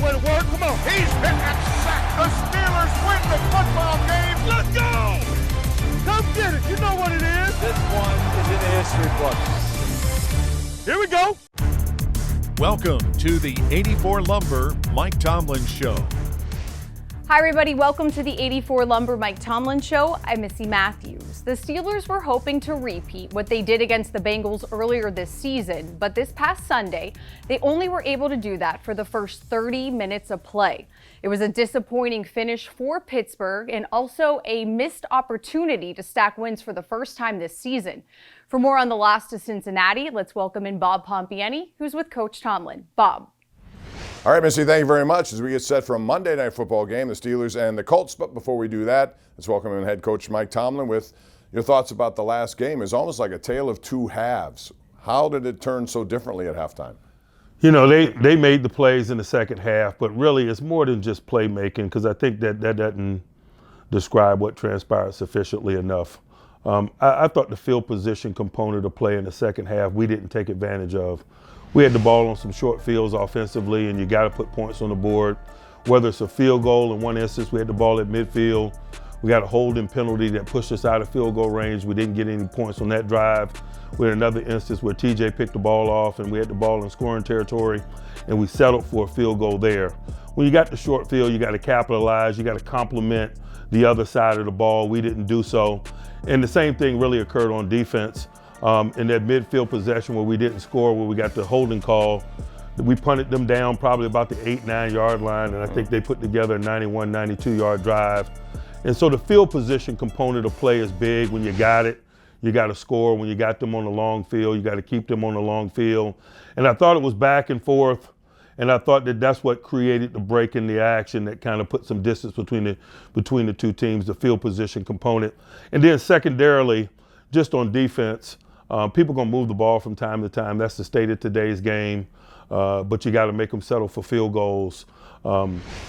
way to work. Come on. He's hit that sack. The Steelers win the football game. Let's go! Come get it. You know what it is. This one is in the history books. Here we go. Welcome to the 84 Lumber Mike Tomlin Show. Hi everybody, welcome to the 84 Lumber Mike Tomlin Show. I'm Missy Matthews. The Steelers were hoping to repeat what they did against the Bengals earlier this season, but this past Sunday, they only were able to do that for the first 30 minutes of play. It was a disappointing finish for Pittsburgh and also a missed opportunity to stack wins for the first time this season. For more on the loss to Cincinnati, let's welcome in Bob Pompeani, who's with Coach Tomlin. Bob. All right, Missy, thank you very much. As we get set for a Monday Night Football game, the Steelers and the Colts. But before we do that, let's welcome in head coach Mike Tomlin with your thoughts about the last game. It's almost like a tale of two halves. How did it turn so differently at halftime? You know, they made the plays in the second half, but really it's more than just playmaking, because I think that doesn't describe what transpired sufficiently enough. I thought the field position component of play in the second half we didn't take advantage of. We had the ball on some short fields offensively, and you got to put points on the board. Whether it's a field goal, in one instance, we had the ball at midfield. We got a holding penalty that pushed us out of field goal range. We didn't get any points on that drive. We had another instance where TJ picked the ball off, and we had the ball in scoring territory, and we settled for a field goal there. When you got the short field, you got to capitalize. You got to complement the other side of the ball. We didn't do so. And the same thing really occurred on defense. In that midfield possession where we didn't score, where we got the holding call, we punted them down probably about the 8-9 yard line, and I think they put together a 91, 92 yard drive. And so the field position component of play is big. When you got it, you got to score. When you got them on the long field, you got to keep them on the long field. And I thought it was back and forth, and I thought that that's what created the break in the action that kind of put some distance between the two teams, the field position component. And then secondarily, just on defense, people going to move the ball from time to time. That's the state of today's game. But you got to make them settle for field goals.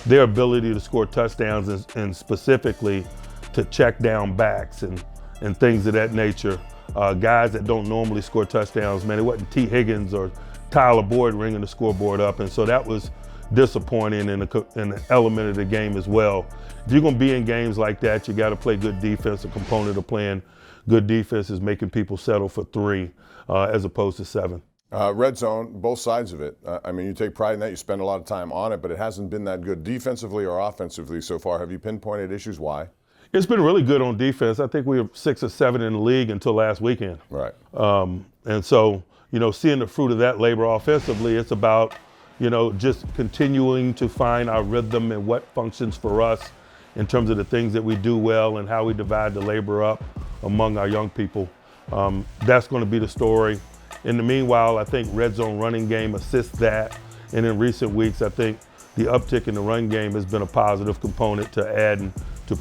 Their ability to score touchdowns and specifically to check down backs and things of that nature. Guys that don't normally score touchdowns, man, it wasn't T. Higgins or Tyler Boyd ringing the scoreboard up. And so that was disappointing in an element of the game as well. If you're going to be in games like that, you got to play good defense. A component of playing good defense is making people settle for 3 as opposed to 7. Red zone, both sides of it. I mean, you take pride in that. You spend a lot of time on it, but it hasn't been that good defensively or offensively so far. Have you pinpointed issues? Why? It's been really good on defense. I think we were 6 or 7 in the league until last weekend. Right. And so, you know, seeing the fruit of that labor offensively, it's about, you know, just continuing to find our rhythm and what functions for us in terms of the things that we do well and how we divide the labor up among our young people. That's going to be the story. In the meanwhile, I think red zone running game assists that. And in recent weeks, I think the uptick in the run game has been a positive component to add to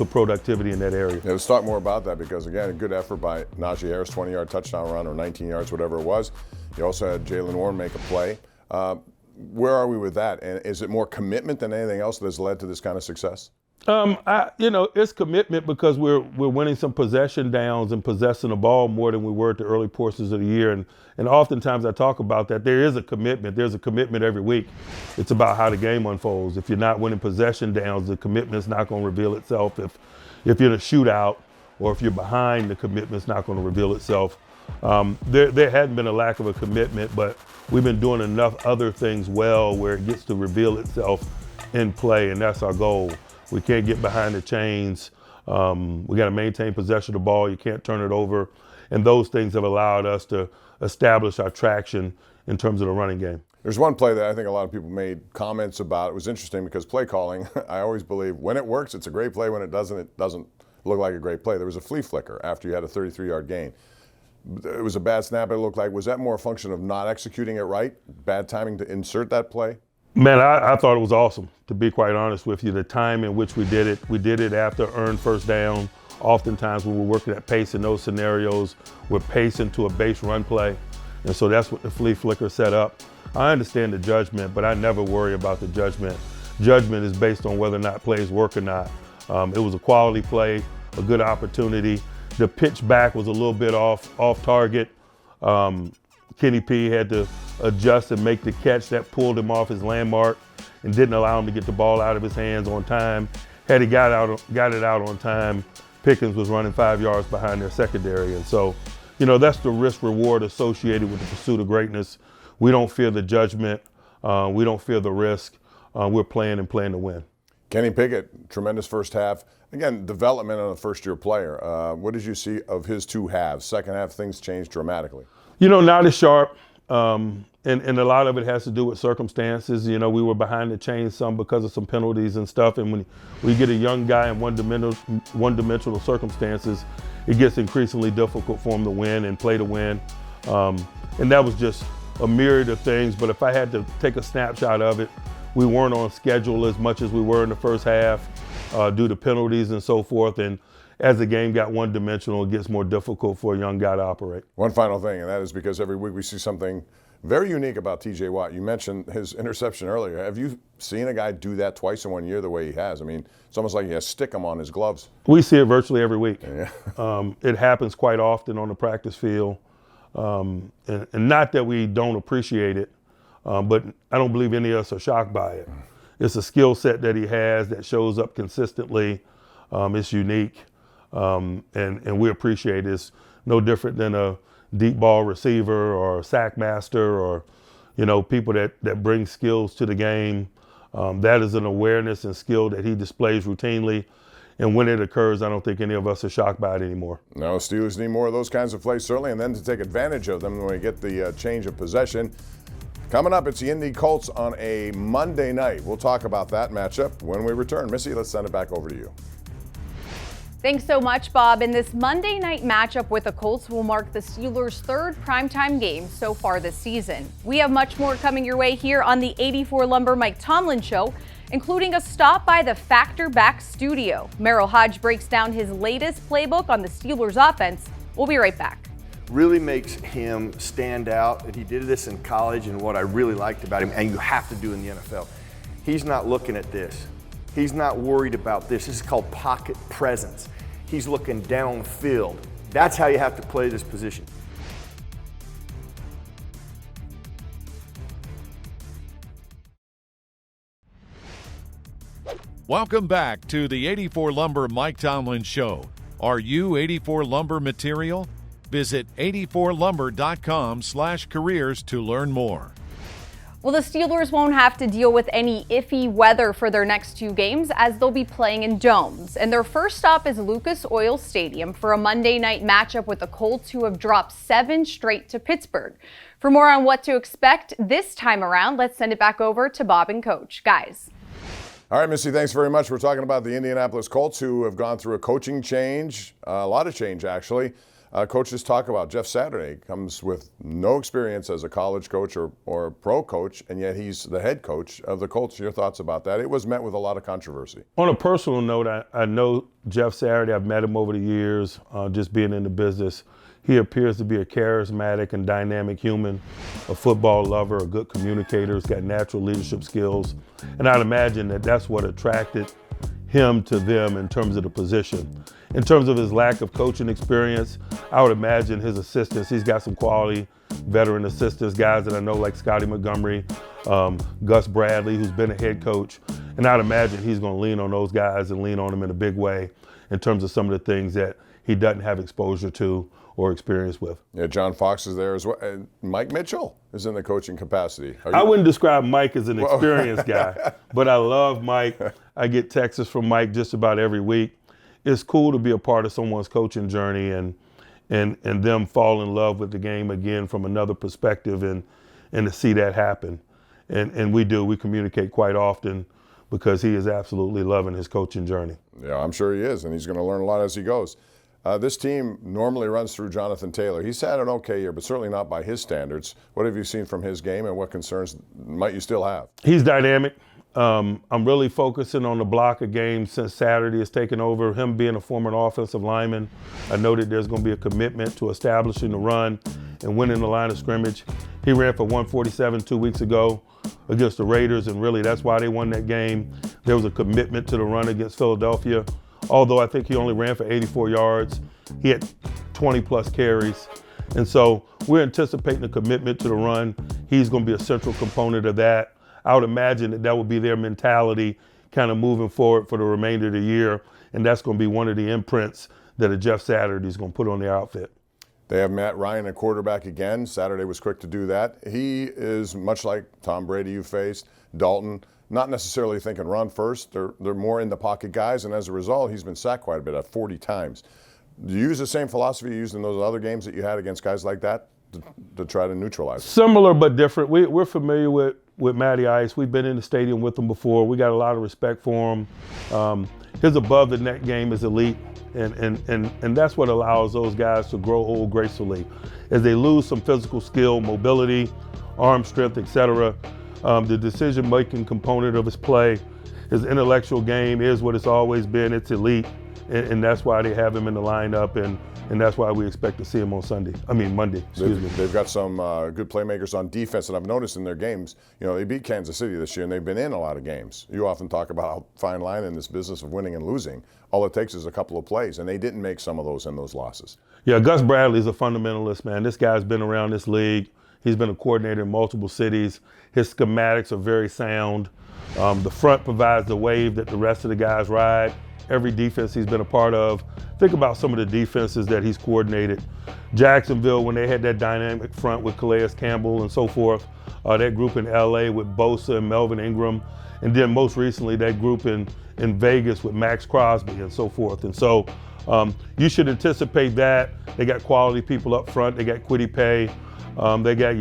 productivity in that area. Yeah, let's talk more about that because, again, a good effort by Najee Harris, 20-yard touchdown run or 19 yards, whatever it was. You also had Jaylen Warren make a play. Where are we with that? And is it more commitment than anything else that has led to this kind of success? It's commitment because we're winning some possession downs and possessing the ball more than we were at the early portions of the year. And oftentimes I talk about that. There is a commitment. There's a commitment every week. It's about how the game unfolds. If you're not winning possession downs, the commitment's not going to reveal itself. If you're in a shootout or if you're behind, the commitment's not going to reveal itself. There hadn't been a lack of a commitment, but we've been doing enough other things well where it gets to reveal itself in play, and that's our goal. We can't get behind the chains. We got to maintain possession of the ball. You can't turn it over. And those things have allowed us to establish our traction in terms of the running game. There's one play that I think a lot of people made comments about. It was interesting because play calling, I always believe when it works, it's a great play. When it doesn't look like a great play. There was a flea flicker after you had a 33-yard gain. It was a bad snap, it looked like. Was that more a function of not executing it right? Bad timing to insert that play? Man, I thought it was awesome, to be quite honest with you. The time in which we did it after earned first down. Oftentimes when we're working at pace in those scenarios, we're pacing to a base run play. And so that's what the flea flicker set up. I understand the judgment, but I never worry about the judgment. Judgment is based on whether or not plays work or not. It was a quality play, a good opportunity. The pitch back was a little bit off target. Kenny P had to adjust and make the catch that pulled him off his landmark. and didn't allow him to get the ball out of his hands on time. Had he got it out on time, Pickens was running 5 yards behind their secondary. And so, that's the risk reward associated with the pursuit of greatness. We don't fear the judgment. We don't fear the risk. We're playing to win. Kenny Pickett, tremendous first half. Again, development on a first-year player. What did you see of his two halves? Second half, things changed dramatically. Not as sharp. And a lot of it has to do with circumstances. We were behind the chains some because of some penalties and stuff. And when we get a young guy in one-dimensional circumstances, it gets increasingly difficult for him to win and play to win. And that was just a myriad of things. But if I had to take a snapshot of it, we weren't on schedule as much as we were in the first half due to penalties and so forth. And as the game got one-dimensional, it gets more difficult for a young guy to operate. One final thing, and that is because every week we see something very unique about T.J. Watt. You mentioned his interception earlier. Have you seen a guy do that twice in 1 year the way he has? I mean, it's almost like he has stickum on his gloves. We see it virtually every week. Yeah. It happens quite often on the practice field. And not that we don't appreciate it, but I don't believe any of us are shocked by it. It's a skill set that he has that shows up consistently. It's unique, and we appreciate it. It's no different than a deep ball receiver or a sack master or, people that bring skills to the game. That is an awareness and skill that he displays routinely. And when it occurs, I don't think any of us are shocked by it anymore. No, Steelers need more of those kinds of plays, certainly, and then to take advantage of them when we get the change of possession. Coming up, it's the Indy Colts on a Monday night. We'll talk about that matchup when we return. Missy, let's send it back over to you. Thanks so much, Bob. And this Monday night matchup with the Colts will mark the Steelers' third primetime game so far this season. We have much more coming your way here on the 84 Lumber Mike Tomlin Show, including a stop by the Factor Back studio. Merril Hoge breaks down his latest playbook on the Steelers' offense. We'll be right back. Really makes him stand out, and he did this in college, and what I really liked about him, and you have to do in the NFL, he's not looking at this. He's not worried about this. This is called pocket presence. He's looking downfield. That's how you have to play this position. Welcome back to the 84 Lumber Mike Tomlin Show. Are you 84 Lumber material? Visit 84lumber.com/careers to learn more. Well, the Steelers won't have to deal with any iffy weather for their next two games as they'll be playing in domes. And their first stop is Lucas Oil Stadium for a Monday night matchup with the Colts, who have dropped 7 straight to Pittsburgh. For more on what to expect this time around, let's send it back over to Bob and Coach. Guys. All right, Missy, thanks very much. We're talking about the Indianapolis Colts, who have gone through a coaching change, a lot of change, actually. Coaches talk about Jeff Saturday comes with no experience as a college coach or pro coach, and yet he's the head coach of the Colts. Your thoughts about that? It was met with a lot of controversy. On a personal note, I know Jeff Saturday. I've met him over the years, just being in the business. He appears to be a charismatic and dynamic human, a football lover, a good communicator. He's got natural leadership skills. And I'd imagine that that's what attracted him to them in terms of the position. In terms of his lack of coaching experience, I would imagine his assistants, he's got some quality veteran assistants, guys that I know like Scotty Montgomery, Gus Bradley, who's been a head coach. And I'd imagine he's going to lean on those guys and lean on them in a big way in terms of some of the things that he doesn't have exposure to or experience with. Yeah, John Fox is there as well. And Mike Mitchell is in the coaching capacity. I wouldn't describe Mike as an experienced guy, but I love Mike. I get texts from Mike just about every week. It's cool to be a part of someone's coaching journey and them fall in love with the game again from another perspective and to see that happen. And we do. We communicate quite often because he is absolutely loving his coaching journey. Yeah, I'm sure he is, and he's going to learn a lot as he goes. This team normally runs through Jonathan Taylor. He's had an okay year, but certainly not by his standards. What have you seen from his game, and what concerns might you still have? He's dynamic. I'm really focusing on the block of games since Saturday has taken over. Him being a former offensive lineman, I know that there's going to be a commitment to establishing the run and winning the line of scrimmage. He ran for 147 2 weeks ago against the Raiders, and really that's why they won that game. There was a commitment to the run against Philadelphia. Although I think he only ran for 84 yards, he had 20-plus carries. And so we're anticipating a commitment to the run. He's going to be a central component of that. I would imagine that would be their mentality kind of moving forward for the remainder of the year. And that's going to be one of the imprints that a Jeff Saturday is going to put on their outfit. They have Matt Ryan at quarterback again. Saturday was quick to do that. He is much like Tom Brady you faced, Dalton, not necessarily thinking run first. They're more in the pocket guys, and as a result, he's been sacked quite a bit, at 40 times. Do you use the same philosophy you used in those other games that you had against guys like that to try to neutralize them? Similar but different. We're familiar with Matty Ice. We've been in the stadium with him before. We got a lot of respect for him. His above-the-net game is elite. And that's what allows those guys to grow old gracefully. As they lose some physical skill, mobility, arm strength, etc., the decision-making component of his play, his intellectual game is what it's always been. It's elite, and that's why they have him in the lineup, and that's why we expect to see him on Monday. They've got some good playmakers on defense, and I've noticed in their games, they beat Kansas City this year, and they've been in a lot of games. You often talk about how fine line in this business of winning and losing. All it takes is a couple of plays, and they didn't make some of those in those losses. Yeah, Gus Bradley's a fundamentalist, man. This guy's been around this league. He's been a coordinator in multiple cities. His schematics are very sound. The front provides the wave that the rest of the guys ride. Every defense he's been a part of. Think about some of the defenses that he's coordinated. Jacksonville, when they had that dynamic front with Calais Campbell and so forth. That group in LA with Bosa and Melvin Ingram. And then most recently, that group in Vegas with Max Crosby and so forth. And so you should anticipate that. They got quality people up front. They got Kwity Paye. They got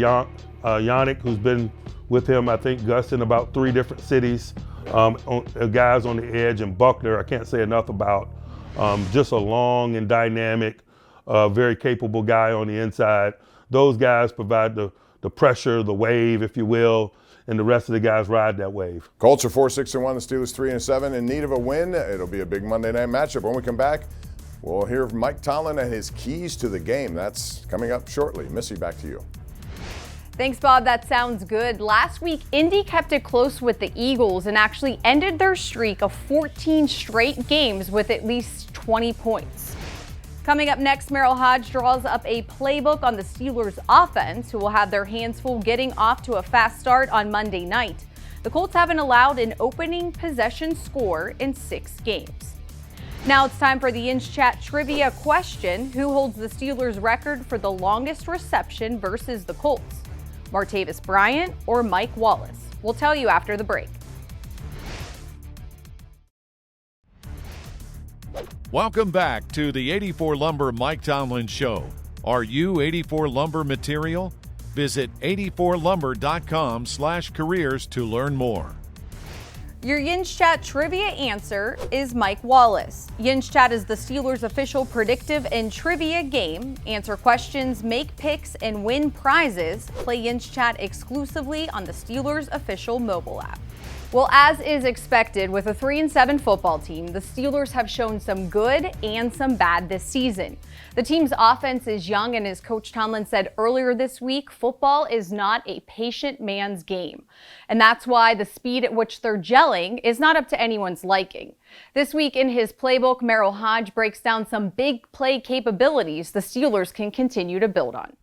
Yannick, who's been with him, I think, Gus, in about 3 different cities. Guys on the edge, and Buckner, I can't say enough about. Just a long and dynamic, very capable guy on the inside. Those guys provide the pressure, the wave, if you will, and the rest of the guys ride that wave. Colts are 4-6-1, the Steelers 3-7, in need of a win. It'll be a big Monday night matchup. When we come back, we'll hear from Mike Tomlin and his keys to the game. That's coming up shortly. Missy, back to you. Thanks, Bob. That sounds good. Last week, Indy kept it close with the Eagles and actually ended their streak of 14 straight games with at least 20 points. Coming up next, Merril Hoge draws up a playbook on the Steelers offense, who will have their hands full getting off to a fast start on Monday night. The Colts haven't allowed an opening possession score in 6 games. Now it's time for the Yinz Chat trivia question. Who holds the Steelers record for the longest reception versus the Colts? Martavis Bryant or Mike Wallace? We'll tell you after the break. Welcome back to the 84 Lumber Mike Tomlin Show. Are you 84 Lumber material? Visit 84lumber.com/careers to learn more. Your Yinz Chat trivia answer is Mike Wallace. Yinz Chat is the Steelers' official predictive and trivia game. Answer questions, make picks, and win prizes. Play Yinz Chat exclusively on the Steelers' official mobile app. Well, as is expected with a 3-7 football team, the Steelers have shown some good and some bad this season. The team's offense is young, and as Coach Tomlin said earlier this week, football is not a patient man's game. And that's why the speed at which they're gelling is not up to anyone's liking. This week in his playbook, Merril Hoge breaks down some big play capabilities the Steelers can continue to build on.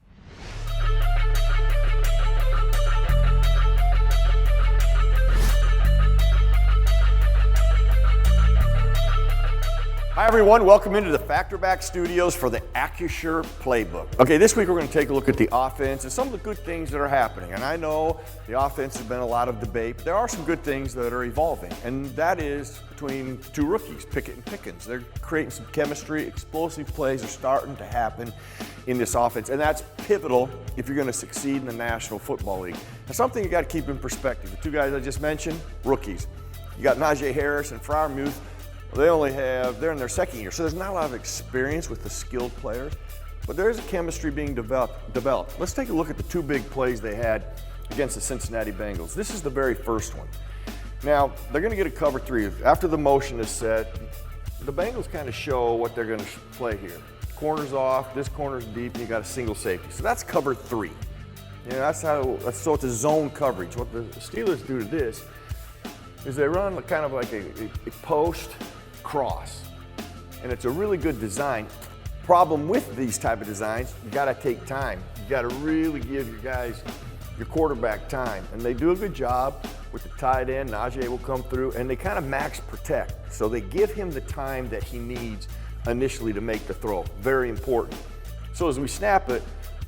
Hi everyone, welcome into the Factorback Studios for the AccuSure Playbook. Okay, this week we're going to take a look at the offense and some of the good things that are happening. And I know the offense has been a lot of debate, but there are some good things that are evolving. And that is between 2 rookies, Pickett and Pickens. They're creating some chemistry, explosive plays are starting to happen in this offense. And that's pivotal if you're going to succeed in the National Football League. Now, something you got to keep in perspective. The 2 guys I just mentioned, rookies. You got Najee Harris and Freiermuth. They're in their 2nd year, so there's not a lot of experience with the skilled players, but there is a chemistry being developed. Let's take a look at the 2 big plays they had against the Cincinnati Bengals. This is the very first one. Now, they're going to get a cover 3. After the motion is set, the Bengals kind of show what they're going to play here. Corner's off, this corner's deep, and you got a single safety. So that's cover 3. So it's a zone coverage. What the Steelers do to this is they run kind of like a post cross, and it's a really good design. Problem with these type of designs, you got to take time. You got to really give your guys your quarterback time. And they do a good job with the tight end. Najee will come through, and they kind of max protect. So they give him the time that he needs initially to make the throw. Very important. So as we snap it,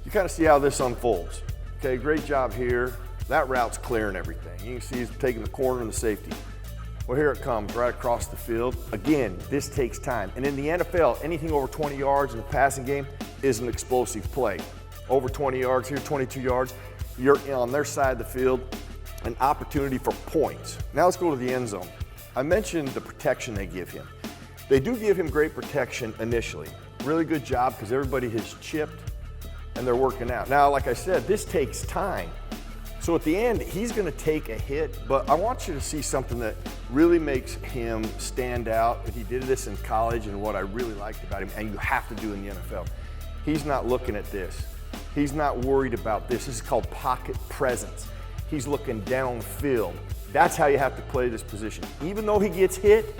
you kind of see how this unfolds. Okay, great job here. That route's clearing everything. You can see he's taking the corner and the safety. Well, here it comes right across the field. Again, this takes time. And in the NFL, anything over 20 yards in the passing game is an explosive play. Over 20 yards, here 22 yards, you're on their side of the field, an opportunity for points. Now let's go to the end zone. I mentioned the protection they give him. They do give him great protection initially. Really good job because everybody has chipped and they're working out. Now, like I said, this takes time. So at the end, he's going to take a hit, but I want you to see something that really makes him stand out. And he did this in college, and what I really liked about him, and you have to do in the NFL, he's not looking at this. He's not worried about this. This is called pocket presence. He's looking downfield. That's how you have to play this position. Even though he gets hit,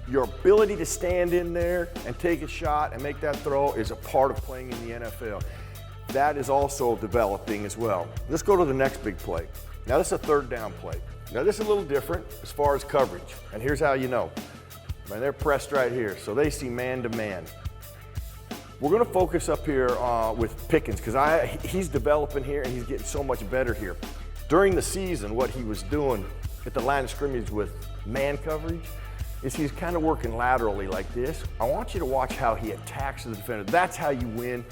your ability to stand in there and take a shot and make that throw is a part of playing in the NFL. That is also developing as well. Let's go to the next big play. Now this is a third down play. Now this is a little different as far as coverage, and here's how you know. Man, they're pressed right here, so they see man-to-man. We're gonna focus up here with Pickens, because he's developing here and he's getting so much better here. During the season, what he was doing at the line of scrimmage with man coverage is he's kind of working laterally like this. I want you to watch how he attacks the defender. That's how you win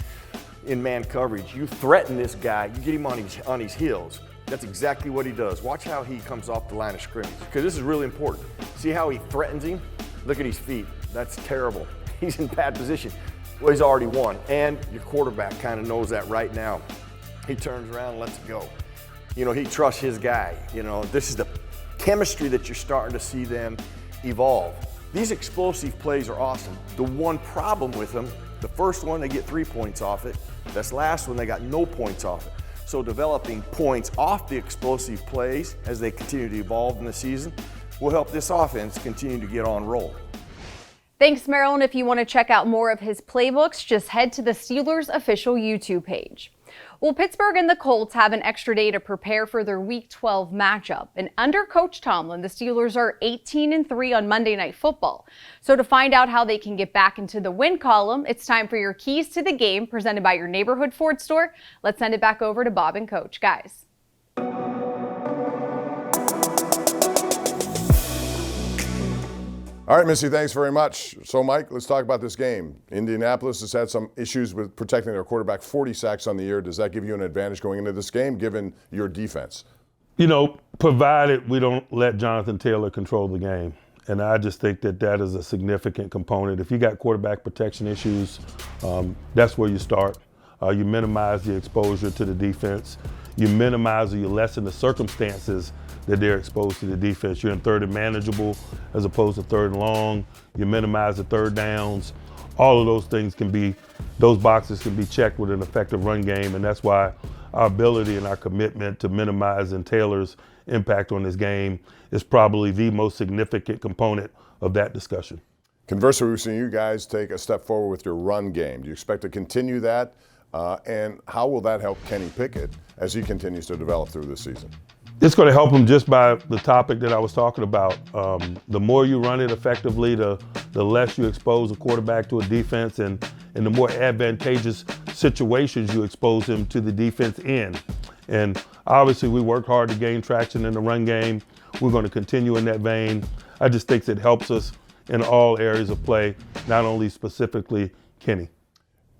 in man coverage. You threaten this guy, you get him on his heels. That's exactly what he does. Watch how he comes off the line of scrimmage, because this is really important. See how he threatens him? Look at his feet. That's terrible. He's in bad position. Well, he's already won, and your quarterback kind of knows that right now. He turns around and lets it go. You know, he trusts his guy. You know, this is the chemistry that you're starting to see them evolve. These explosive plays are awesome. The one problem with them, the first one, they get 3 points off it. This last one, they got no points off it. So developing points off the explosive plays as they continue to evolve in the season will help this offense continue to get on roll. Thanks, Merril. And if you want to check out more of his playbooks, just head to the Steelers official YouTube page. Well, Pittsburgh and the Colts have an extra day to prepare for their Week 12 matchup. And under Coach Tomlin, the Steelers are 18-3 on Monday Night Football. So to find out how they can get back into the win column, it's time for your keys to the game presented by your neighborhood Ford store. Let's send it back over to Bob and Coach. Guys. All right, Missy, thanks very much. So, Mike, let's talk about this game. Indianapolis has had some issues with protecting their quarterback, 40 sacks on the year. Does that give you an advantage going into this game, given your defense? You know, provided we don't let Jonathan Taylor control the game. And I just think that that is a significant component. If you got quarterback protection issues, that's where you start. You minimize the exposure to the defense. You minimize or you lessen the circumstances that they're exposed to the defense. You're in third and manageable as opposed to third and long. You minimize the third downs. All of those things those boxes can be checked with an effective run game, and that's why our ability and our commitment to minimizing Taylor's impact on this game is probably the most significant component of that discussion. Conversely, we've seen you guys take a step forward with your run game. Do you expect to continue that? And how will that help Kenny Pickett as he continues to develop through this season? It's going to help him just by the topic that I was talking about. The more you run it effectively, the less you expose a quarterback to a defense, and the more advantageous situations you expose him to the defense in. And obviously, we worked hard to gain traction in the run game. We're going to continue in that vein. I just think it helps us in all areas of play, not only specifically Kenny.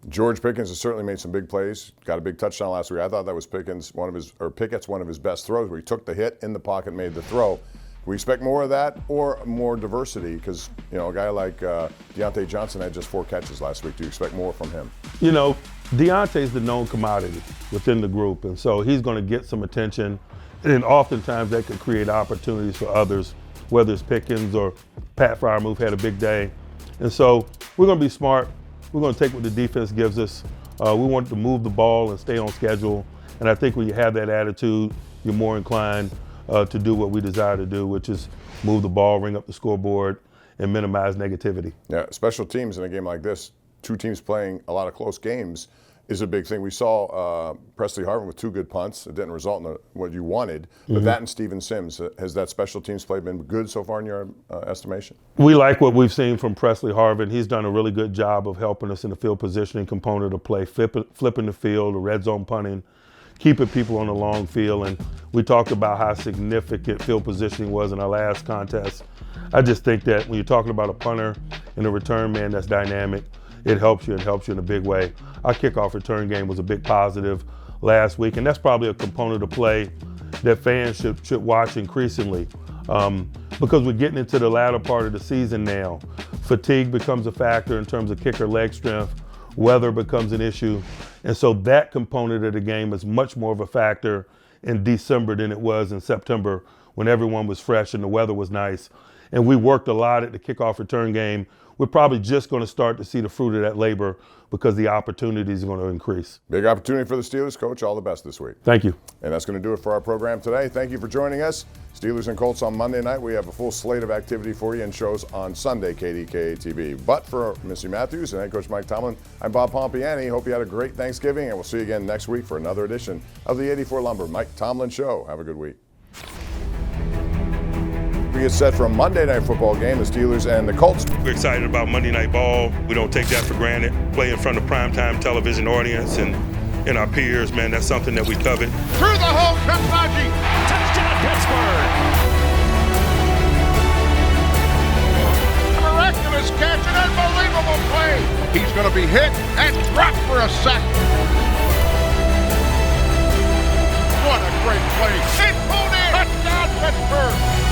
George Pickens has certainly made some big plays. Got a big touchdown last week. I thought that was Pickett's one of his best throws, where he took the hit in the pocket, and made the throw. We expect more of that or more diversity, because a guy like Deontay Johnson had just 4 catches last week. Do you expect more from him? You know, Deontay's the known commodity within the group, and so he's going to get some attention. And then oftentimes that could create opportunities for others, whether it's Pickens or Pat Freiermuth had a big day. And so we're going to be smart. We're going to take what the defense gives us. We want to move the ball and stay on schedule. And I think when you have that attitude, you're more inclined to do what we desire to do, which is move the ball, ring up the scoreboard, and minimize negativity. Yeah, special teams in a game like this, 2 teams playing a lot of close games, is a big thing. We saw Presley Harvin with 2 good punts. It didn't result in what you wanted, but that and Steven Sims, has that special teams play been good so far in your estimation? We like what we've seen from Presley Harvin. He's done a really good job of helping us in the field positioning component of play, flipping the field, the red zone punting, keeping people on the long field. And we talked about how significant field positioning was in our last contest. I just think that when you're talking about a punter and a return man that's dynamic, it helps you and helps you in a big way. Our kickoff return game was a big positive last week, and that's probably a component of play that fans should watch increasingly, because we're getting into the latter part of the season now. Fatigue becomes a factor in terms of kicker leg strength. Weather becomes an issue. And so that component of the game is much more of a factor in December than it was in September, when everyone was fresh and the weather was nice. And we worked a lot at the kickoff return game. We're probably just going to start to see the fruit of that labor because the opportunities are going to increase. Big opportunity for the Steelers, Coach. All the best this week. Thank you. And that's going to do it for our program today. Thank you for joining us. Steelers and Colts on Monday night. We have a full slate of activity for you and shows on Sunday, KDKA TV. But for Missy Matthews and head coach Mike Tomlin, I'm Bob Pompeani. Hope you had a great Thanksgiving, and we'll see you again next week for another edition of the 84 Lumber Mike Tomlin Show. Have a good week. We get set for a Monday night football game, the Steelers and the Colts. We're excited about Monday Night Ball. We don't take that for granted. Play in front of primetime television audience and our peers, man, that's something that we covet. Through the hole comes Hoge. Touchdown, Pittsburgh. A miraculous catch, an unbelievable play. He's going to be hit and dropped for a sack. What a great play. It's pulled in. Touchdown, Pittsburgh.